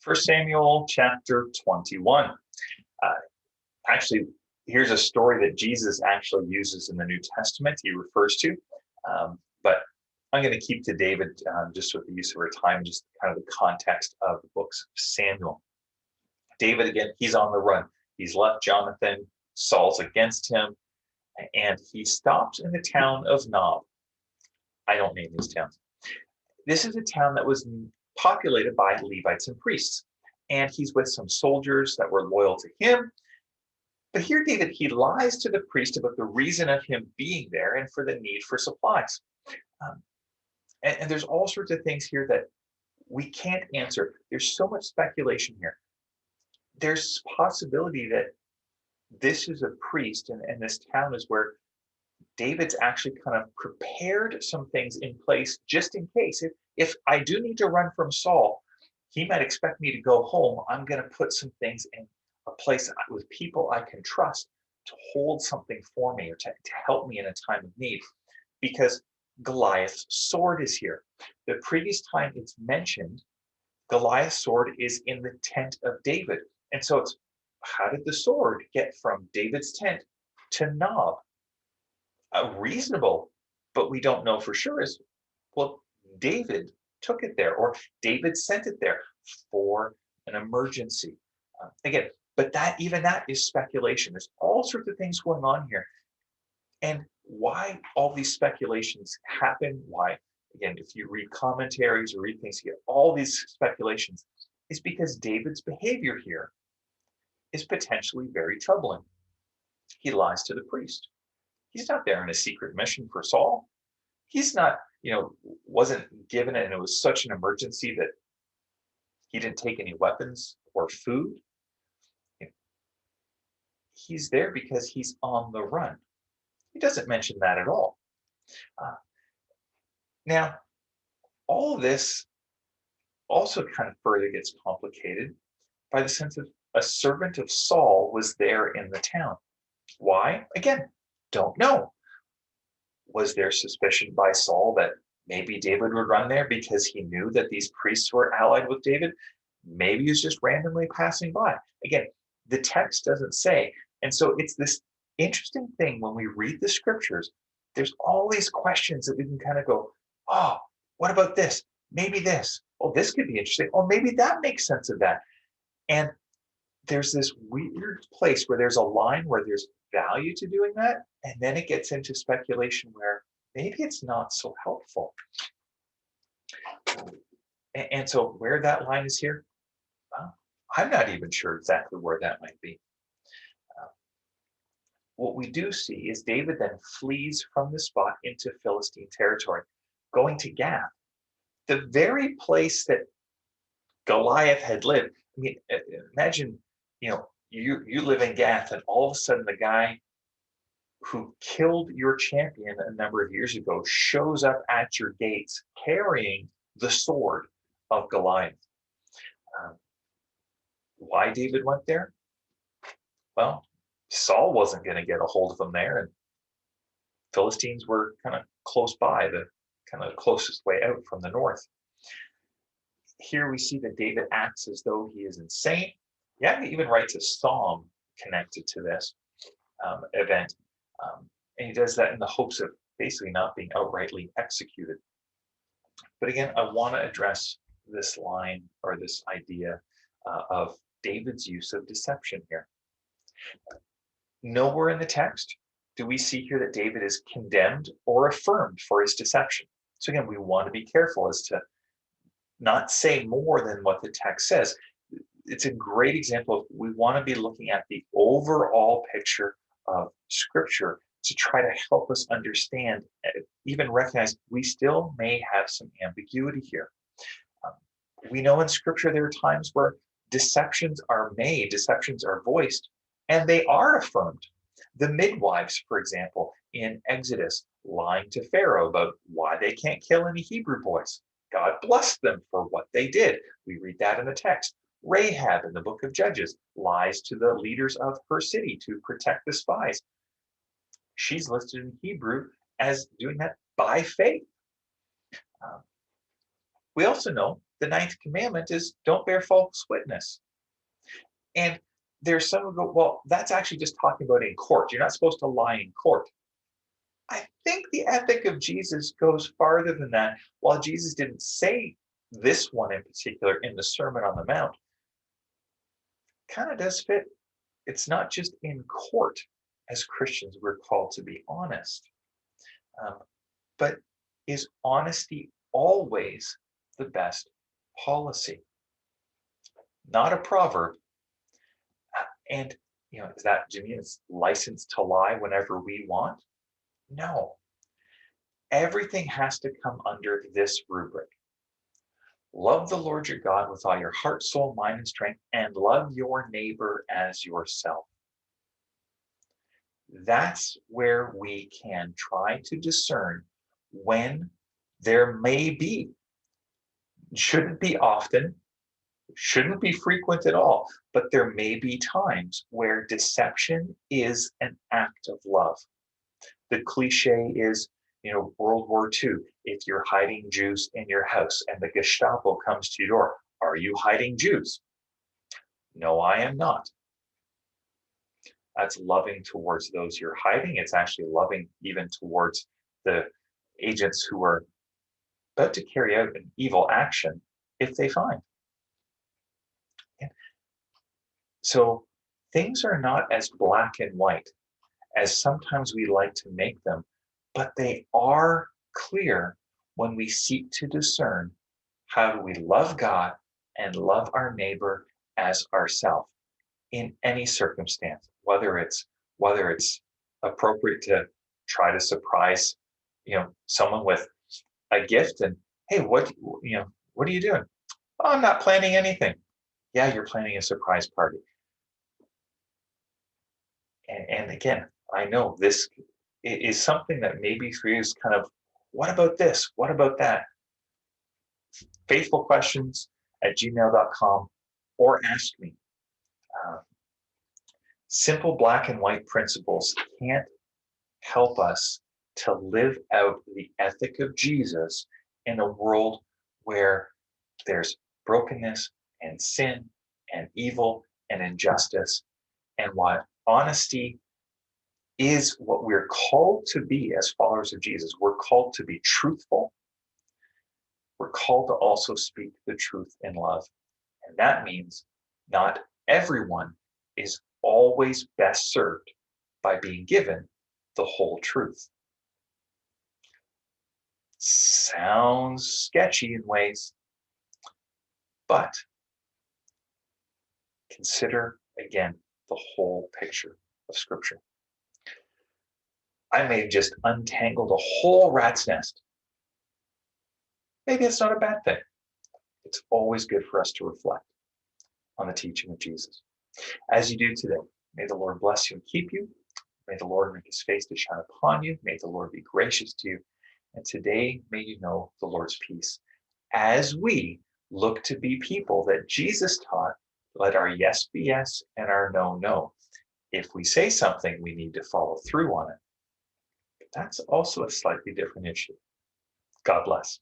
First Samuel chapter 21. Uh, actually, here's a story that Jesus actually uses in the New Testament. He refers to, but I'm going to keep to David just with the use of our time, just kind of the context of the books of Samuel. David, again, he's on the run. He's left Jonathan. Saul's against him, and he stops in the town of Nob. I don't name these towns. This is a town that was populated by Levites and priests. And he's with some soldiers that were loyal to him. But here, David, he lies to the priest about the reason of him being there and for the need for supplies. And there's all sorts of things here that we can't answer. There's so much speculation here. There's possibility that this is a priest, and this town is where David's actually kind of prepared some things in place just in case. If I do need to run from Saul, he might expect me to go home. I'm going to put some things in a place with people I can trust to hold something for me or to help me in a time of need. Because Goliath's sword is here. The previous time it's mentioned, Goliath's sword is in the tent of David. And so it's, how did the sword get from David's tent to Nob? Reasonable, but we don't know for sure is, well, David took it there, or David sent it there for an emergency. Again, but even that is speculation. There's all sorts of things going on here. And why all these speculations happen, why, again, if you read commentaries or read things, you get all these speculations, is because David's behavior here is potentially very troubling. He lies to the priest. He's not there on a secret mission for Saul. He's not, wasn't given it, and it was such an emergency that he didn't take any weapons or food. He's there because he's on the run. He doesn't mention that at all. Now, all of this also kind of further gets complicated by the sense of a servant of Saul was there in the town. Why? Again, don't know. Was there suspicion by Saul that maybe David would run there because he knew that these priests were allied with David? Maybe he's just randomly passing by. Again, the text doesn't say. And so it's this interesting thing when we read the scriptures, there's all these questions that we can kind of go, oh, what about this? Maybe this. Oh, this could be interesting. Oh, maybe that makes sense of that. And there's this weird place where there's a line where there's value to doing that, and then it gets into speculation where maybe it's not so helpful. And so where that line is here, I'm not even sure exactly where that might be. What we do see is David then flees from the spot into Philistine territory, going to Gath, the very place that Goliath had lived. I mean, imagine, you live in Gath, and all of a sudden the guy who killed your champion a number of years ago shows up at your gates carrying the sword of Goliath. Why David went there? Well, Saul wasn't going to get a hold of him there, and Philistines were kind of close by, the kind of closest way out from the north. Here we see that David acts as though he is insane. Yeah, he even writes a psalm connected to this event. And he does that in the hopes of basically not being outrightly executed. But again, I want to address this line or this idea of David's use of deception here. Nowhere in the text do we see here that David is condemned or affirmed for his deception. So again, we want to be careful as to not say more than what the text says. It's a great example of, we want to be looking at the overall picture of Scripture to try to help us understand, even recognize we still may have some ambiguity here. We know in Scripture there are times where deceptions are made, deceptions are voiced, and they are affirmed. The midwives, for example, in Exodus, lying to Pharaoh about why they can't kill any Hebrew boys. God blessed them for what they did. We read that in the text. Rahab in the book of Judges lies to the leaders of her city to protect the spies. She's listed in Hebrew as doing that by faith. We also know the ninth commandment is don't bear false witness. And there's some who go, well, that's actually just talking about in court. You're not supposed to lie in court. I think the ethic of Jesus goes farther than that. While Jesus didn't say this one in particular in the Sermon on the Mount, kind of does fit. It's not just in court. As Christians, we're called to be honest. But is honesty always the best policy? Not a proverb. And, is that, Jimmy, it's license to lie whenever we want? No. Everything has to come under this rubric. Love the Lord your God with all your heart, soul, mind, and strength, and love your neighbor as yourself. That's where we can try to discern when there may be, shouldn't be often, shouldn't be frequent at all, but there may be times where deception is an act of love. The cliche is, World War II, if you're hiding Jews in your house and the Gestapo comes to your door, are you hiding Jews? No, I am not. That's loving towards those you're hiding. It's actually loving even towards the agents who are about to carry out an evil action if they find. So things are not as black and white as sometimes we like to make them, but they are clear when we seek to discern how do we love God and love our neighbor as ourselves in any circumstance, whether it's appropriate to try to surprise someone with a gift and, hey, what are you doing? Oh, I'm not planning anything. Yeah, you're planning a surprise party. And again, I know this is something that maybe for you is kind of, what about this? What about that? faithfulquestions@gmail.com or ask me. Simple black and white principles can't help us to live out the ethic of Jesus in a world where there's brokenness and sin and evil and injustice. And what honesty is what we're called to be as followers of Jesus. We're called to be truthful. We're called to also speak the truth in love. And that means not everyone is always best served by being given the whole truth. Sounds sketchy in ways, but consider again the whole picture of Scripture. I may have just untangled a whole rat's nest. Maybe it's not a bad thing. It's always good for us to reflect on the teaching of Jesus. As you do today, may the Lord bless you and keep you. May the Lord make his face to shine upon you. May the Lord be gracious to you. And today, may you know the Lord's peace. As we look to be people that Jesus taught, let our yes be yes and our no, no. If we say something, we need to follow through on it. But that's also a slightly different issue. God bless.